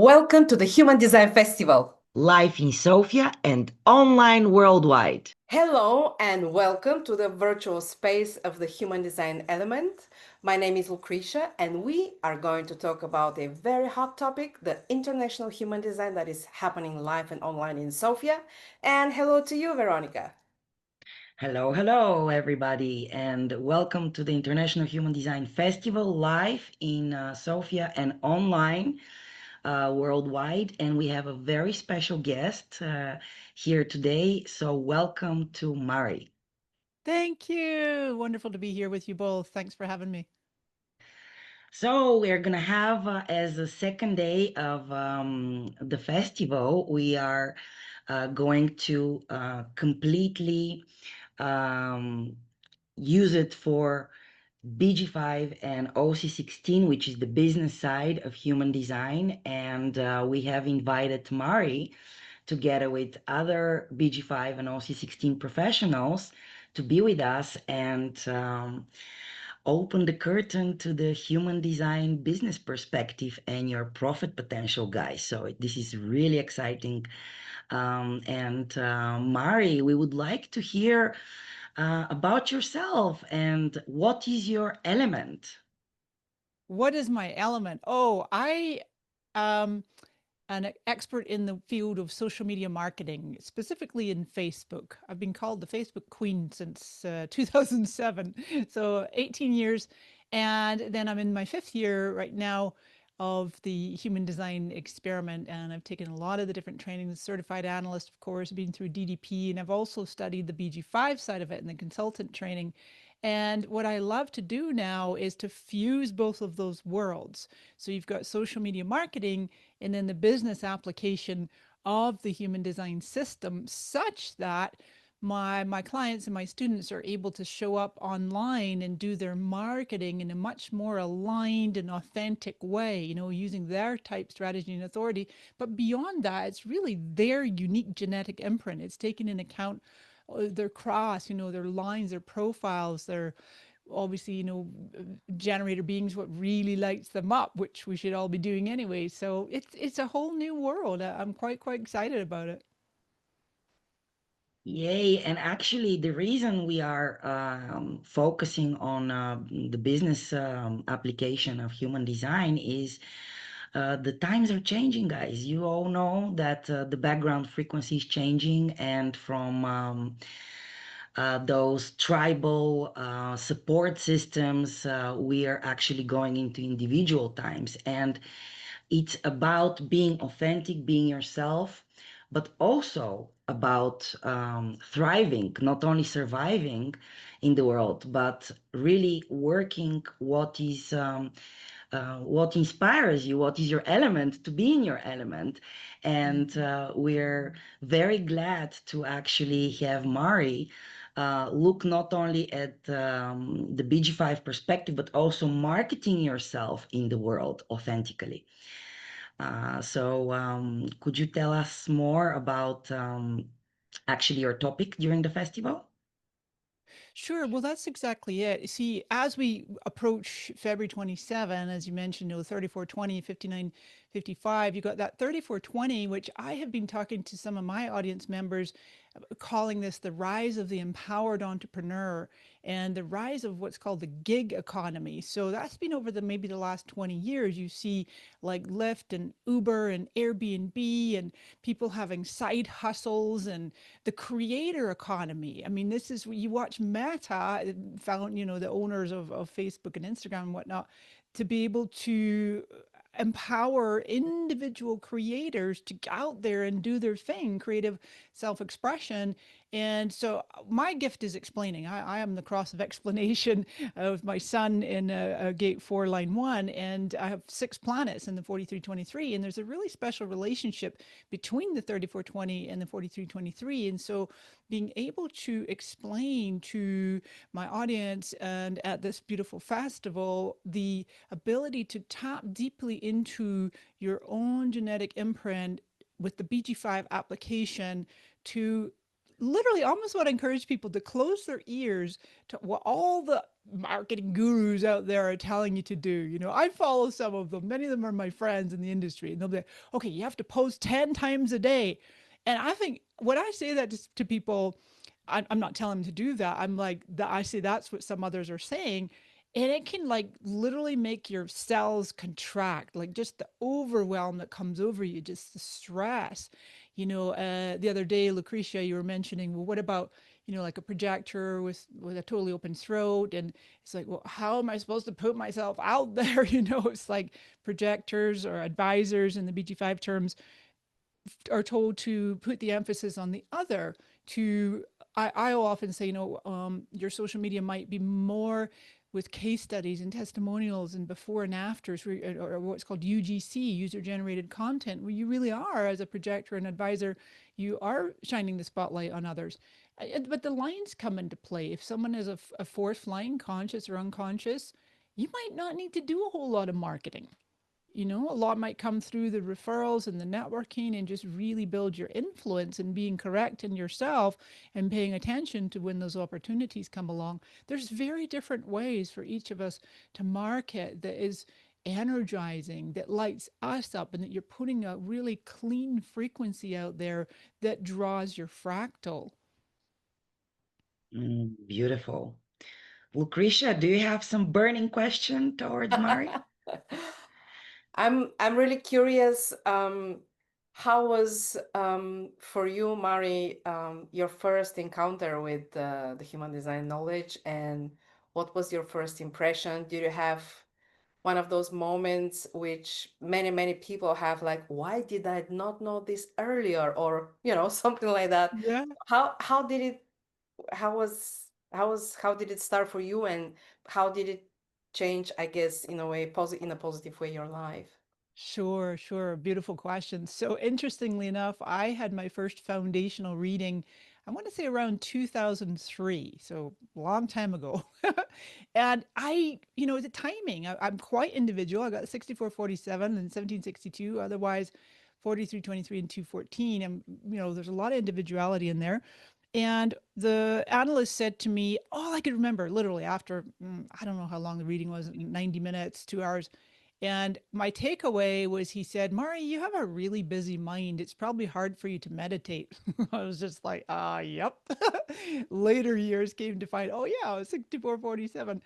Welcome to the Human Design Festival. Live in Sofia and online worldwide. Hello and welcome to the virtual space of the Human Design Element. My name is Lucretia and we are going to talk about a very hot topic, the International Human Design that is happening live and online in Sofia. And hello to you, Veronica. Hello, everybody, and welcome to the International Human Design Festival live in Sofia and online worldwide. And we have a very special guest here today. So, welcome to Mari. Thank you. Wonderful to be here with you both. Thanks for having me. So, we're going to have, as a second day of the festival, we are going to completely um, use it for BG5 and OC16, which is the business side of human design. And we have invited Mari together with other BG5 and OC16 professionals to be with us and open the curtain to the human design business perspective and your profit potential, guys. So this is really exciting. Mari, we would like to hear about yourself and what is your element? What is my element? Oh, I am an expert in the field of social media marketing, specifically in Facebook. I've been called the Facebook Queen since 2007, so 18 years. And then I'm in my fifth year right now of the human design experiment. And I've taken a lot of the different trainings, certified analyst, of course, been through DDP. And I've also studied the BG5 side of it and the consultant training. And what I love to do now is to fuse both of those worlds. So you've got social media marketing and then the business application of the human design system such that my clients and my students are able to show up online and do their marketing in a much more aligned and authentic way, using their type, strategy, and authority. But beyond that, it's really their unique genetic imprint. It's taking into account their cross, their lines, their profiles, their obviously, generator beings, what really lights them up, which we should all be doing anyway. So it's a whole new world. I'm quite excited about it. Yay. And actually, the reason we are focusing on the business application of human design is the times are changing, guys. You all know that the background frequency is changing, and from those tribal support systems, we are actually going into individual times. And it's about being authentic, being yourself, but also about thriving, not only surviving in the world, but really working what inspires you, what is your element, to be in your element. And we're very glad to actually have Mari look not only at the BG5 perspective, but also marketing yourself in the world authentically. Could you tell us more about actually your topic during the festival? Sure. Well, that's exactly it. See, as we approach February 27, as you mentioned, 3420, 5955, you got that 3420, which I have been talking to some of my audience members, calling this the rise of the empowered entrepreneur and the rise of what's called the gig economy. So that's been over maybe the last 20 years. You see like Lyft and Uber and Airbnb and people having side hustles and the creator economy. I mean, this is, you watch Meta, found, the owners of Facebook and Instagram and whatnot, to be able to empower individual creators to get out there and do their thing, creative self-expression. And so my gift is explaining. I am the cross of explanation of my son in a gate 4 line 1, and I have 6 planets in the 4323, and there's a really special relationship between the 3420 and the 4323. And so being able to explain to my audience and at this beautiful festival the ability to tap deeply into your own genetic imprint with the BG5 application to literally almost what I encourage people to close their ears to all the marketing gurus out there are telling you to do. You know, I follow some of them. Many of them are my friends in the industry, and they'll be like, okay, you have to post 10 times a day. And I think when I say that to people, I'm not telling them to do that. I'm like, I say that's what some others are saying. And it can like literally make your cells contract, like just the overwhelm that comes over you, just the stress. You know, the other day, Lucretia, you were mentioning, well, what about, you know, like a projector with a totally open throat? And it's like, well, how am I supposed to put myself out there? You know, it's like projectors or advisors in the BG5 terms are told to put the emphasis on the other. To I'll often say, you know, your social media might be more with case studies and testimonials and before and afters, or what's called UGC, user generated content, where you really are, as a projector and advisor, you are shining the spotlight on others. But the lines come into play. If someone is a fourth line, conscious or unconscious, you might not need to do a whole lot of marketing. You know, a lot might come through the referrals and the networking, and just really build your influence and being correct in yourself and paying attention to when those opportunities come along. There's very different ways for each of us to market that is energizing, that lights us up, and that you're putting a really clean frequency out there that draws your fractal. Beautiful. Lucretia, do you have some burning question towards Mari? I'm really curious. How was for you, Mari, your first encounter with the human design knowledge, and what was your first impression? Did you have one of those moments which many people have, like, why did I not know this earlier, or something like that? Yeah. How did it how did it start for you, and how did it change, I guess, in a way, in a positive way, your life? Sure, sure. Beautiful question. So, interestingly enough, I had my first foundational reading, I want to say around 2003, so a long time ago. And you know, the timing, I'm quite individual. I got 6447 and 1762, otherwise 4323 and 214. And, you know, there's a lot of individuality in there. And the analyst said to me, all I could remember, literally after, I don't know how long the reading was, 90 minutes, 2 hours. And my takeaway was, he said, Mari, you have a really busy mind. It's probably hard for you to meditate. I was just like, yep. Later years came to find, oh, yeah, I was 6447.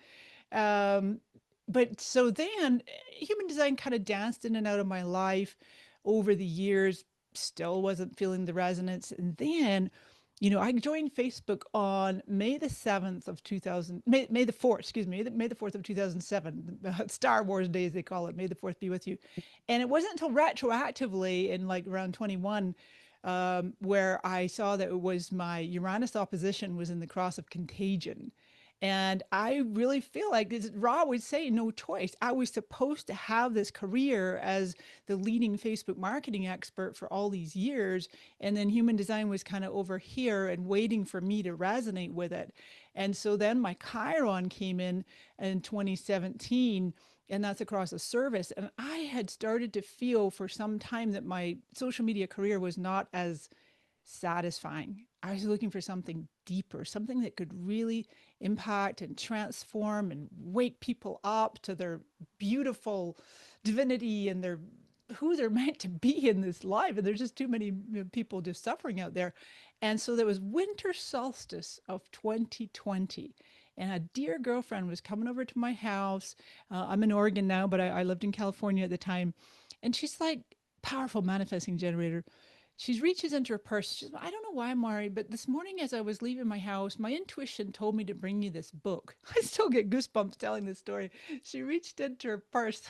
Um, but so then human design kind of danced in and out of my life over the years, still wasn't feeling the resonance. And then, you know, I joined Facebook on May the 7th of 2000, May the 4th, excuse me, May the 4th of 2007, Star Wars days, they call it, May the 4th be with you. And it wasn't until retroactively in like around 21, where I saw that it was my Uranus opposition was in the cross of contagion. And I really feel like, as Ra would say, no choice. I was supposed to have this career as the leading Facebook marketing expert for all these years. And then human design was kind of over here and waiting for me to resonate with it. And so then my Chiron came in 2017, and that's across a service. And I had started to feel for some time that my social media career was not as satisfying. I was looking for something deeper, something that could really impact and transform and wake people up to their beautiful divinity and their who they're meant to be in this life. And there's just too many people just suffering out there. And so there was winter solstice of 2020. And a dear girlfriend was coming over to my house. I'm in Oregon now, but I lived in California at the time. And she's like, powerful manifesting generator. She reaches into her purse. She's, I don't know why, Mari, but this morning as I was leaving my house, my intuition told me to bring you this book. I still get goosebumps telling this story. She reached into her purse,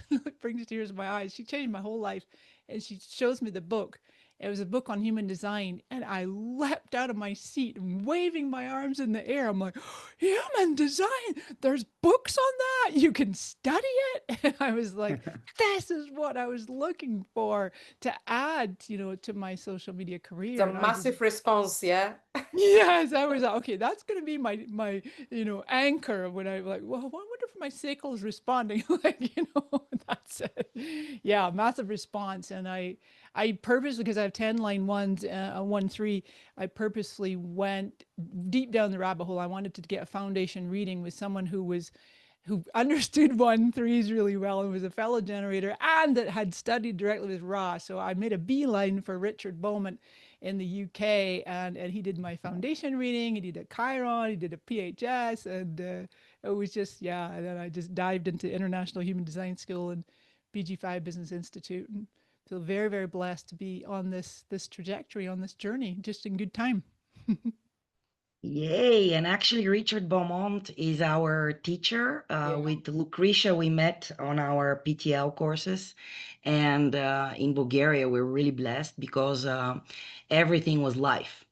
brings tears to my eyes. She changed my whole life. And she shows me the book. It was a book on human design. And I leapt out of my seat and waving my arms in the air. I'm like, human design, there's books on that. You can study it. And I was like, this is what I was looking for to add, you know, to my social media It's career. a And I just, massive response, yeah. Yes, I was okay. That's going to be my anchor when I like. Well, I wonder if my sacral is responding. Like that's it. Yeah, massive response, and I purposely because I have 10 line 1s, 1 3. I purposely went deep down the rabbit hole. I wanted to get a foundation reading with someone who understood 1 3s really well and was a fellow generator and that had studied directly with Ra. So I made a beeline for Richard Bowman in the UK, and he did my foundation reading. He did a Chiron, he did a PHS, and it was just yeah. And then I just dived into International Human Design School and BG5 Business Institute, and feel very very blessed to be on this trajectory, on this journey, just in good time. Yay. And actually, Richard Beaumont is our teacher. Yeah. With Lucretia, we met on our PTL courses. And in Bulgaria, we're really blessed because everything was live.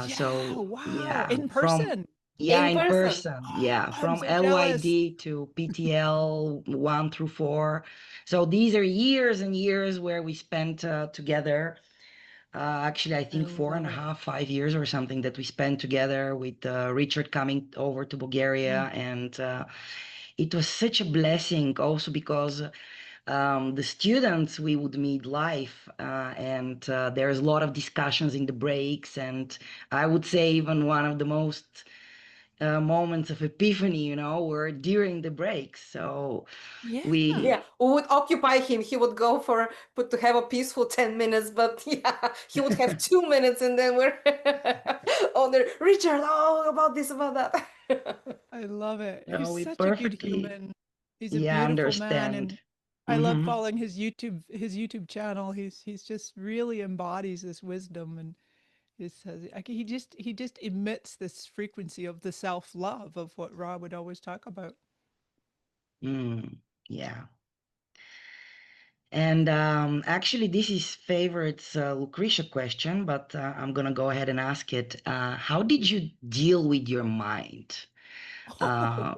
Yeah, So, wow, yeah, in from person. yeah, In in person. person. Yeah, I'm from so jealous. LYD to PTL 1 through 4. So these are years and years where we spent together. Actually, I I think four and love a it. half, 5 years or something that we spent together with Richard coming over to Bulgaria. Mm. And it was such a blessing also because the students we would meet live, and there's a lot of discussions in the breaks. And I would say even one of the most moments of epiphany, were during the breaks. So Yeah. Yeah, we, who would occupy him? He would go for put to have a peaceful 10 minutes, but yeah, he would have 2 minutes and then we're oh there, Richard, oh about this, about that. I love it. He's we such a good perfectly, human. He's a yeah, beautiful man, understand. and I love Hmm. following his YouTube channel. He's just really embodies this wisdom, and he just emits this frequency of the self-love of what Rob would always talk about. Mm, yeah. And actually, this is favorite's Lucretia question, but I'm gonna go ahead and ask it. How did you deal with your mind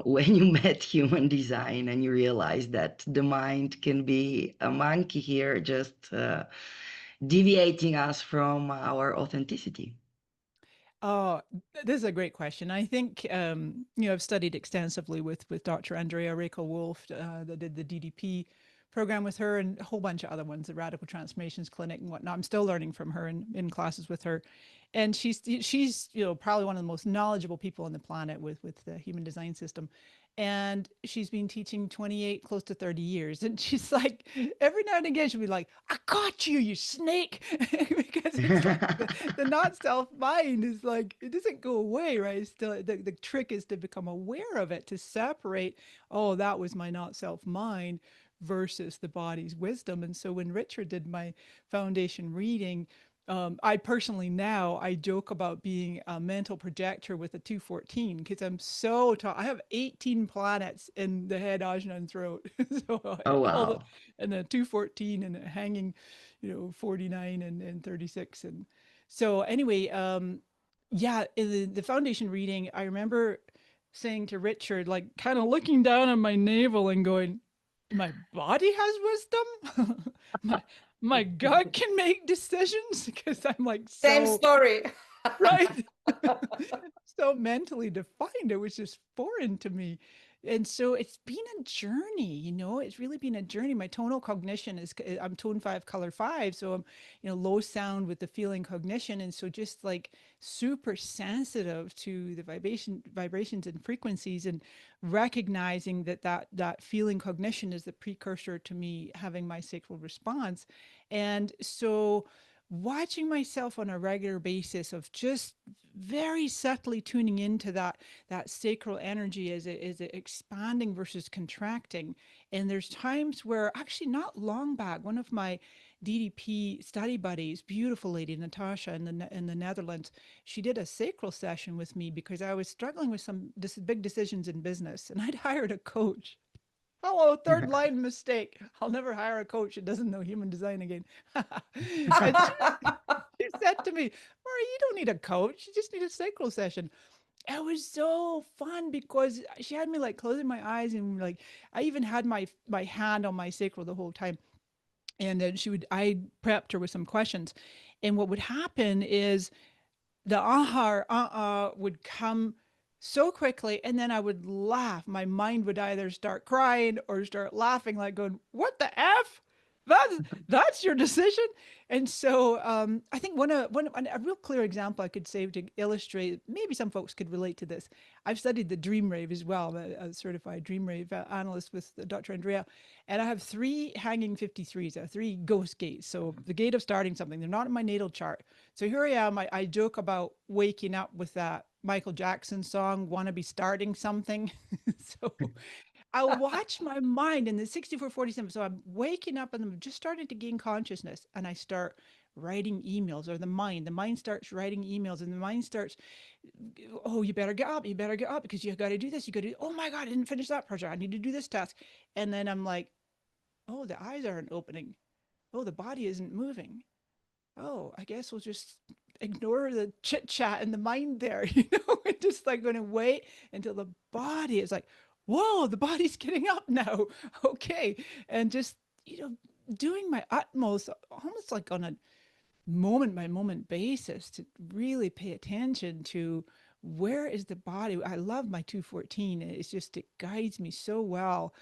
when you met human design and you realized that the mind can be a monkey here, just deviating us from our authenticity? Oh, this is a great question. I think I've studied extensively with Dr. Andrea Rachel Wolf that did the DDP program with her and a whole bunch of other ones, the Radical Transformations Clinic and whatnot. I'm still learning from her in classes with her, and she's probably one of the most knowledgeable people on the planet with the human design system. And she's been teaching 28, close to 30 years. And she's like, every now and again, she'll be like, I caught you, you snake. Because it's like the not self mind is like, it doesn't go away, right? It's still, the trick is to become aware of it, to separate, oh, that was my not self mind versus the body's wisdom. And so when Richard did my foundation reading, I personally now I joke about being a mental projector with a 214 because I'm so tall. I have 18 planets in the head, ajna, and throat. So I Oh, call it, wow. and then 214 and hanging, 49 and 36. And so anyway, yeah, in the foundation reading, I remember saying to Richard, like kind of looking down on my navel and going, my body has wisdom. My gut can make decisions because I'm like Same so story. right. So mentally defined. It was just foreign to me. And so it's been a journey, it's really been a journey. My tonal cognition I'm tone 5, color 5. So I'm, low sound with the feeling cognition. And so just like super sensitive to the vibrations and frequencies and recognizing that feeling cognition is the precursor to me having my sacral response. And so watching myself on a regular basis of just very subtly tuning into that sacral energy is it expanding versus contracting. And there's times where actually not long back, one of my DDP study buddies, beautiful lady Natasha in the Netherlands, she did a sacral session with me because I was struggling with some big decisions in business, and I'd hired a coach. Hello, third line mistake. I'll never hire a coach that doesn't know human design again. And she said to me, Marie, you don't need a coach. You just need a sacral session. It was so fun because she had me like closing my eyes and like I even had my hand on my sacral the whole time. And then I prepped her with some questions. And what would happen is the aha or would come so quickly, and then I would laugh. My mind would either start crying or start laughing, like going, "What the f? That's your decision." And so I think a real clear example I could say to illustrate, maybe some folks could relate to this. I've studied the dream rave as well. I'm a certified dream rave analyst with Dr. Andrea, and I have three hanging 53s, three ghost gates. So the gate of starting something. They're not in my natal chart. So here I am. I joke about waking up with that Michael Jackson song, "Wanna Be Starting Something." So I'll watch my mind in the 6447. So I'm waking up and I'm just starting to gain consciousness, and I start writing emails, or the mind starts writing emails, and the mind starts, "Oh, you better get up. You better get up because you got to do this. You got to, oh my God, I didn't finish that project. I need to do this task." And then I'm like, "Oh, the eyes aren't opening. Oh, the body isn't moving. Oh, I guess we'll just ignore the chit chat in the mind there." We're just like going to wait until the body is like, "Whoa, the body's getting up now." Okay. And just, doing my utmost, almost like on a moment by moment basis, to really pay attention to where is the body. I love my 214. It's just, it guides me so well,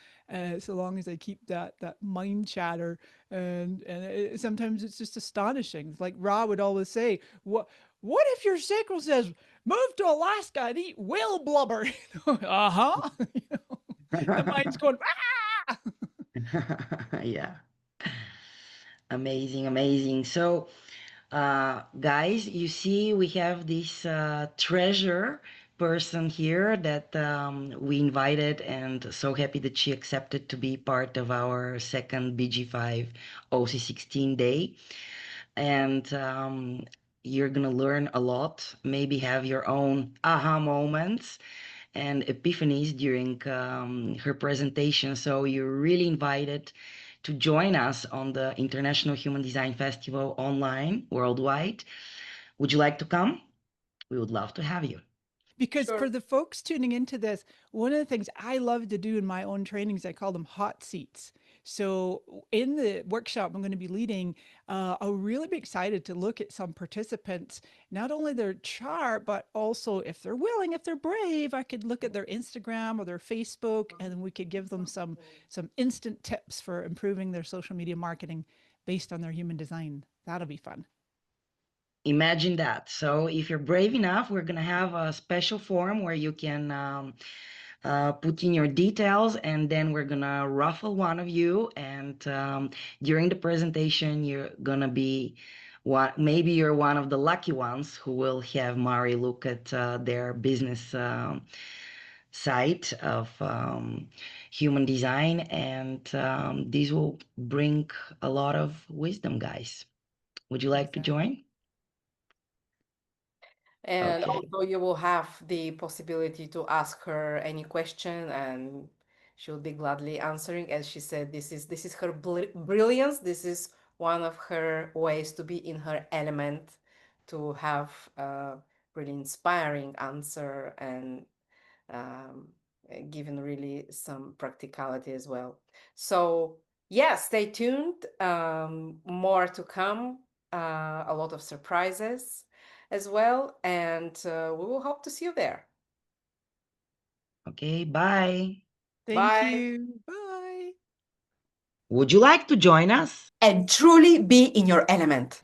so long as I keep that mind chatter. And sometimes it's just astonishing. Like Ra would always say, what if your sacral says, "Move to Alaska and eat whale blubber"? Uh-huh. The mind's going, "Ah!" Yeah. Amazing, amazing. So, guys, you see, we have this treasure person here that we invited, and so happy that she accepted to be part of our second BG5 OC16 day. And you're gonna learn a lot, maybe have your own aha moments and epiphanies during her presentation. So you're really invited to join us on the International Human Design Festival online worldwide. Would you like to come? We would love to have you. Because for Sure. the folks tuning into this, one of the things I love to do in my own trainings, I call them hot seats. So in the workshop I'm going to be leading, I'll really be excited to look at some participants, not only their chart, but also, if they're willing, if they're brave, I could look at their Instagram or their Facebook, and then we could give them some instant tips for improving their social media marketing based on their human design. That'll be fun. Imagine that. So if you're brave enough, we're going to have a special form where you can put in your details, and then we're gonna ruffle one of you. And during the presentation, you're gonna be what, maybe you're one of the lucky ones who will have Mari look at their business site of human design, and these will bring a lot of wisdom, guys. Would you like to Exactly. join? And Okay. also you will have the possibility to ask her any question, and she'll be gladly answering. As she said, this is her brilliance. This is one of her ways to be in her element, to have a really inspiring answer, and um, given really some practicality as well. So yeah, stay tuned. More to come. A lot of surprises as well, and we will hope to see you there. Okay, bye. Thank Bye, you. Bye. Would you like to join us? and truly be in your element.